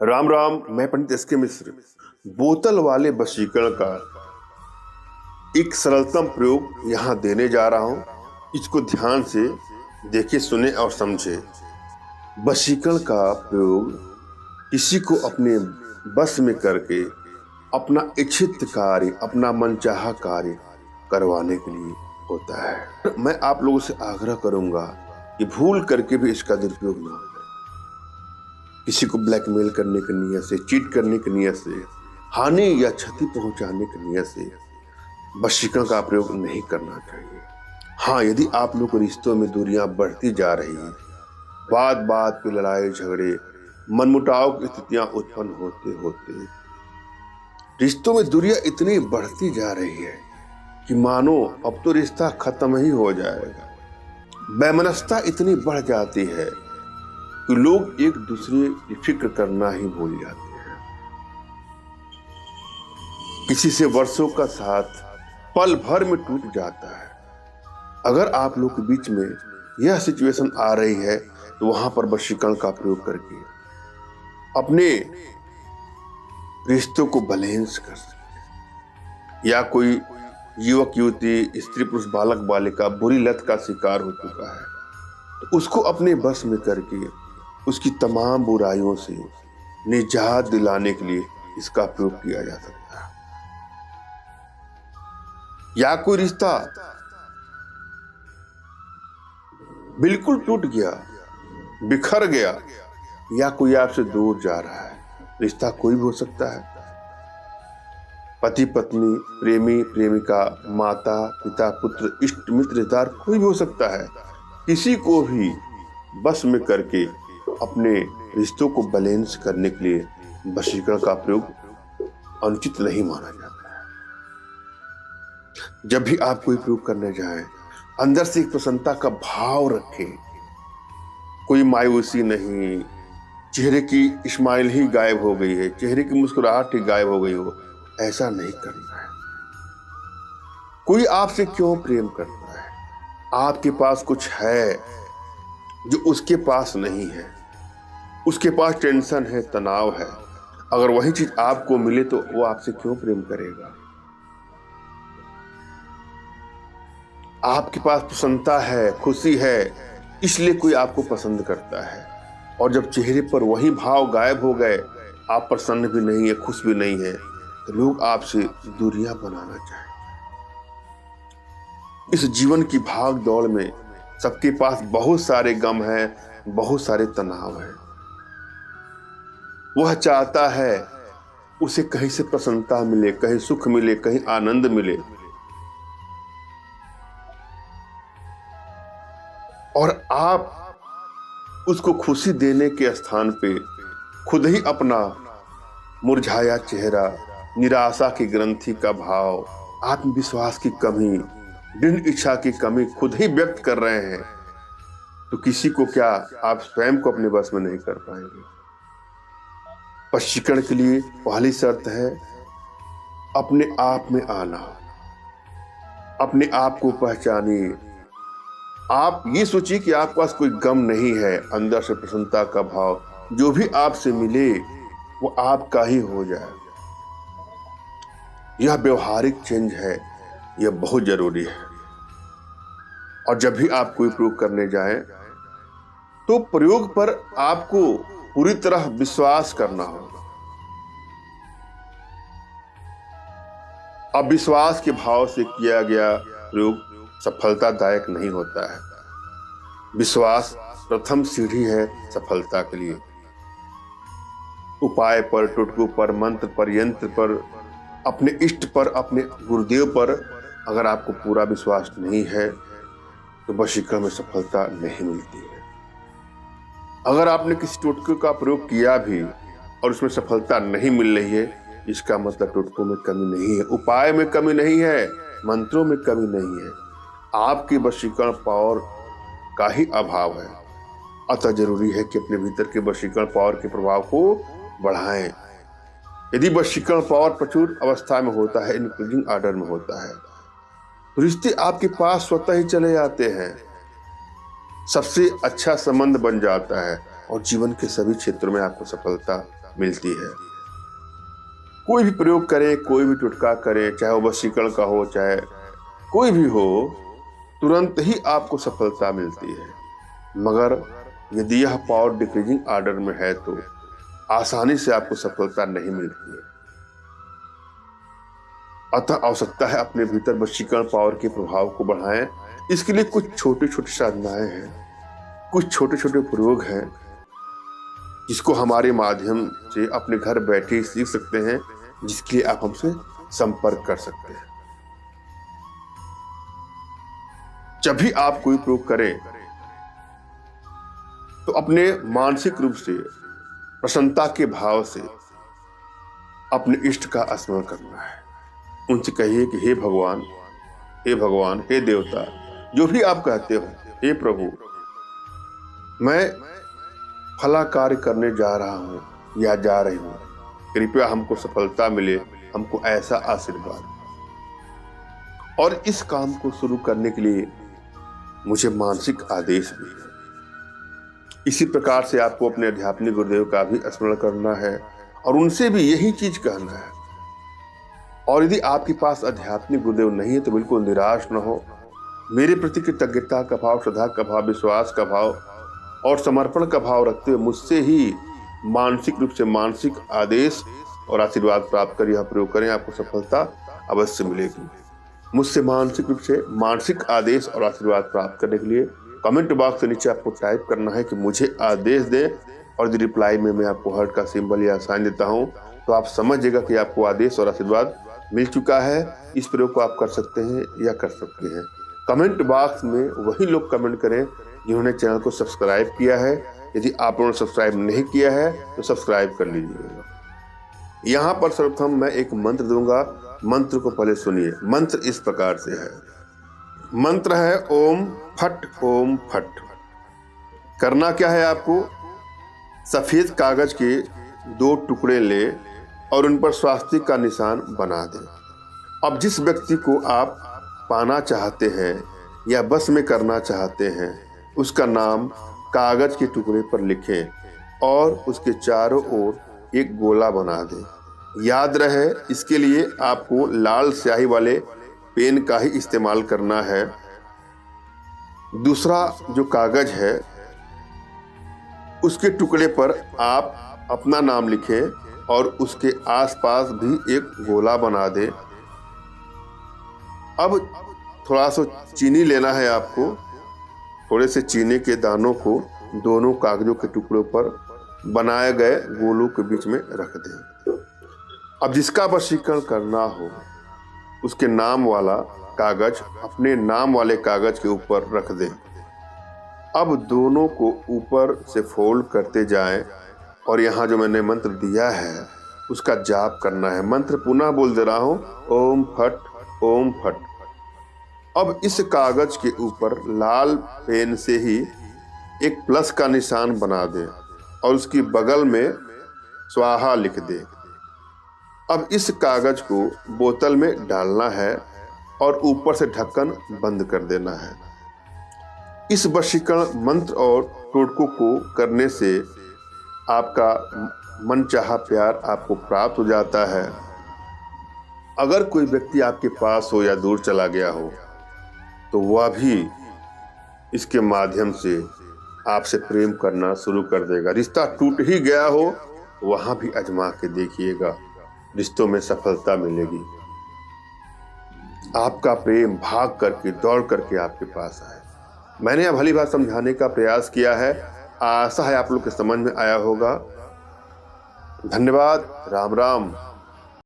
राम राम। मैं पंडित एस के मिश्र बोतल वाले वशीकरण का एक सरलतम प्रयोग यहाँ देने जा रहा हूँ। इसको ध्यान से देखे, सुने और समझे। वशीकरण का प्रयोग किसी को अपने बस में करके अपना इच्छित कार्य, अपना मनचाहा कार्य करवाने के लिए होता है। मैं आप लोगों से आग्रह करूंगा कि भूल करके भी इसका दुरुपयोग ना हो। किसी को ब्लैकमेल करने की नियत से, चीट करने की नियत से, हानि या क्षति पहुंचाने की नियत से वशीकरण का प्रयोग नहीं करना चाहिए। हाँ, यदि आप लोग रिश्तों में दूरियां बढ़ती जा रही हैं, बात बात पे लड़ाई झगड़े, मनमुटाव की स्थितियां उत्पन्न होते होते रिश्तों में दूरियां इतनी बढ़ती जा रही है कि मानो अब तो रिश्ता खत्म ही हो जाएगा। वैमनस्यता इतनी बढ़ जाती है कि लोग एक दूसरे की फिक्र करना ही भूल जाते हैं। किसी से वर्षों का साथ पल भर में टूट जाता है। अगर आप लोग के बीच में यह सिचुएशन आ रही है तो वहां पर वशीकरण का प्रयोग करके अपने रिश्तों को बैलेंस कर सकते। या कोई युवक युवती, स्त्री पुरुष, बालक बालिका बुरी लत का शिकार हो चुका है तो उसको अपने बस में करके उसकी तमाम बुराइयों से निजात दिलाने के लिए इसका प्रयोग किया जा सकता है। या कोई रिश्ता बिल्कुल टूट गया, बिखर गया, या कोई आपसे दूर जा रहा है, रिश्ता कोई भी हो सकता है। पति पत्नी, प्रेमी प्रेमिका, माता पिता, पुत्र, इष्ट मित्र, रिश्तेदार, कोई भी हो सकता है। किसी को भी बस में करके अपने रिश्तों को बैलेंस करने के लिए वशीकरण का प्रयोग अनुचित नहीं माना जाता है। जब भी आप कोई प्रयोग करने जाएं, अंदर से एक प्रसन्नता का भाव रखें। कोई मायूसी नहीं, चेहरे की स्माइल ही गायब हो गई है, चेहरे की मुस्कुराहट ही गायब हो गई हो, ऐसा नहीं करना है। कोई आपसे क्यों प्रेम करता है? आपके पास कुछ है जो उसके पास नहीं है। उसके पास टेंशन है, तनाव है। अगर वही चीज आपको मिले तो वो आपसे क्यों प्रेम करेगा? आपके पास प्रसन्नता है, खुशी है, इसलिए कोई आपको पसंद करता है। और जब चेहरे पर वही भाव गायब हो गए, आप प्रसन्न भी नहीं है, खुश भी नहीं है, तो लोग आपसे दूरियां बनाना चाहेंगे। इस जीवन की भाग दौड़ में सबके पास बहुत सारे गम हैं, बहुत सारे तनाव हैं। वह चाहता है उसे कहीं से प्रसन्नता मिले, कहीं सुख मिले, कहीं आनंद मिले। और आप उसको खुशी देने के स्थान पे खुद ही अपना मुरझाया चेहरा, निराशा की ग्रंथि का भाव, आत्मविश्वास की कमी, दृढ़ इच्छा की कमी खुद ही व्यक्त कर रहे हैं, तो किसी को क्या, आप स्वयं को अपने बस में नहीं कर पाएंगे। वशीकरण के लिए पहली शर्त है अपने आप में आना। अपने आप को पहचानिए। आप ये सोचिए कि आपके पास कोई गम नहीं है। अंदर से प्रसन्नता का भाव, जो भी आपसे मिले वो आपका ही हो जाए। यह व्यवहारिक चेंज है, यह बहुत जरूरी है। और जब भी आप कोई प्रयोग करने जाएं तो प्रयोग पर आपको पूरी तरह विश्वास करना होगा। अविश्वास के भाव से किया गया प्रयोग सफलतादायक नहीं होता है। विश्वास प्रथम सीढ़ी है सफलता के लिए। उपाय पर, टुटकों पर, मंत्र पर, यंत्र पर, अपने इष्ट पर, अपने गुरुदेव पर अगर आपको पूरा विश्वास नहीं है तो वशीकरण में सफलता नहीं मिलती है। अगर आपने किसी टोटके का प्रयोग किया भी और उसमें सफलता नहीं मिल रही है, इसका मतलब टोटकों में कमी नहीं है, उपाय में कमी नहीं है, मंत्रों में कमी नहीं है, आपकी वशीकरण पावर का ही अभाव है। अतः जरूरी है कि अपने भीतर के वशीकरण पावर के प्रभाव को बढ़ाएं। यदि वशीकरण पावर प्रचुर अवस्था में होता है, इंक्रीजिंग ऑर्डर में होता है, तो रिश्ते आपके पास स्वतः ही चले जाते हैं। सबसे अच्छा संबंध बन जाता है और जीवन के सभी क्षेत्रों में आपको सफलता मिलती है। कोई भी प्रयोग करें, कोई भी टुटका करें, चाहे वो वशीकरण का हो चाहे कोई भी हो, तुरंत ही आपको सफलता मिलती है। मगर यदि यह पावर डिक्रीजिंग ऑर्डर में है तो आसानी से आपको सफलता नहीं मिलती है। अतः आवश्यकता है अपने भीतर वशीकरण पावर के प्रभाव को बढ़ाएं। इसके लिए कुछ छोटी छोटी साधनाएं हैं, कुछ छोटे छोटे प्रयोग हैं जिसको हमारे माध्यम से अपने घर बैठे ही सीख सकते हैं, जिसके लिए आप हमसे संपर्क कर सकते हैं। जब भी आप कोई प्रयोग करें तो अपने मानसिक रूप से प्रसन्नता के भाव से अपने इष्ट का स्मरण करना है। उनसे कहिए कि हे भगवान, हे भगवान, हे देवता, जो भी आप कहते हो, हे प्रभु, मैं फला कार्य करने जा रहा हूं या जा रही हूं, कृपया हमको सफलता मिले, हमको ऐसा आशीर्वाद। और इस काम को शुरू करने के लिए मुझे मानसिक आदेश भी है। इसी प्रकार से आपको अपने आध्यात्मिक गुरुदेव का भी स्मरण करना है और उनसे भी यही चीज कहना है। और यदि आपके पास आध्यात्मिक गुरुदेव नहीं है तो बिल्कुल निराश न हो। मेरे प्रति कृतज्ञता का भाव, श्रद्धा का भाव, विश्वास का भाव और समर्पण का भाव रखते हुए मुझसे ही मानसिक रूप से मानसिक आदेश और आशीर्वाद प्राप्त कर यह प्रयोग करें, आपको सफलता अवश्य मिलेगी। मुझसे मानसिक रूप से मानसिक आदेश और आशीर्वाद प्राप्त करने के लिए कमेंट बॉक्स के नीचे आपको टाइप करना है कि मुझे आदेश दें, और यदि रिप्लाई में मैं आपको हार्ट का सिंबल या साइन देता हूं तो आप समझिएगा कि आपको आदेश और आशीर्वाद मिल चुका है। इस प्रयोग को आप कर सकते हैं या कर सकते हैं। कमेंट बॉक्स में वही लोग कमेंट करें जिन्होंने चैनल को सब्सक्राइब किया है। यदि आप लोगों ने सब्सक्राइब नहीं किया है तो सब्सक्राइब कर लीजिएगा। यहाँ पर सर्वप्रथम मैं एक मंत्र दूंगा, मंत्र को पहले सुनिए। मंत्र इस प्रकार से है। मंत्र है ओम फट ओम फट। करना क्या है आपको, सफेद कागज के 2 टुकड़े ले और उन पर स्वास्तिक का निशान बना दें। अब जिस व्यक्ति को आप पाना चाहते हैं या बस में करना चाहते हैं उसका नाम कागज के टुकड़े पर लिखें और उसके चारों ओर एक गोला बना दें। याद रहे, इसके लिए आपको लाल स्याही वाले पेन का ही इस्तेमाल करना है। दूसरा जो कागज है उसके टुकड़े पर आप अपना नाम लिखें और उसके आसपास भी एक गोला बना दें। अब थोड़ा सा चीनी लेना है आपको। थोड़े से चीनी के दानों को दोनों कागजों के टुकड़ों पर बनाए गए गोलों के बीच में रख दें। अब जिसका वशीकरण करना हो उसके नाम वाला कागज अपने नाम वाले कागज के ऊपर रख दें। अब दोनों को ऊपर से फोल्ड करते जाएं और यहाँ जो मैंने मंत्र दिया है उसका जाप करना है। मंत्र पुनः बोल दे रहा हूँ, ओम फट ओम फट। अब इस कागज के ऊपर लाल पेन से ही एक प्लस का निशान बना दें और उसकी बगल में स्वाहा लिख दें। अब इस कागज को बोतल में डालना है और ऊपर से ढक्कन बंद कर देना है। इस वशीकरण मंत्र और टोटकों को करने से आपका मनचाहा प्यार आपको प्राप्त हो जाता है। अगर कोई व्यक्ति आपके पास हो या दूर चला गया हो तो वह भी इसके माध्यम से आपसे प्रेम करना शुरू कर देगा। रिश्ता टूट ही गया हो वहां भी आजमा के देखिएगा, रिश्तों में सफलता मिलेगी। आपका प्रेम भाग करके दौड़ करके आपके पास आए। मैंने अब भली बात समझाने का प्रयास किया है, आशा है आप लोग के समझ में आया होगा। धन्यवाद। राम राम।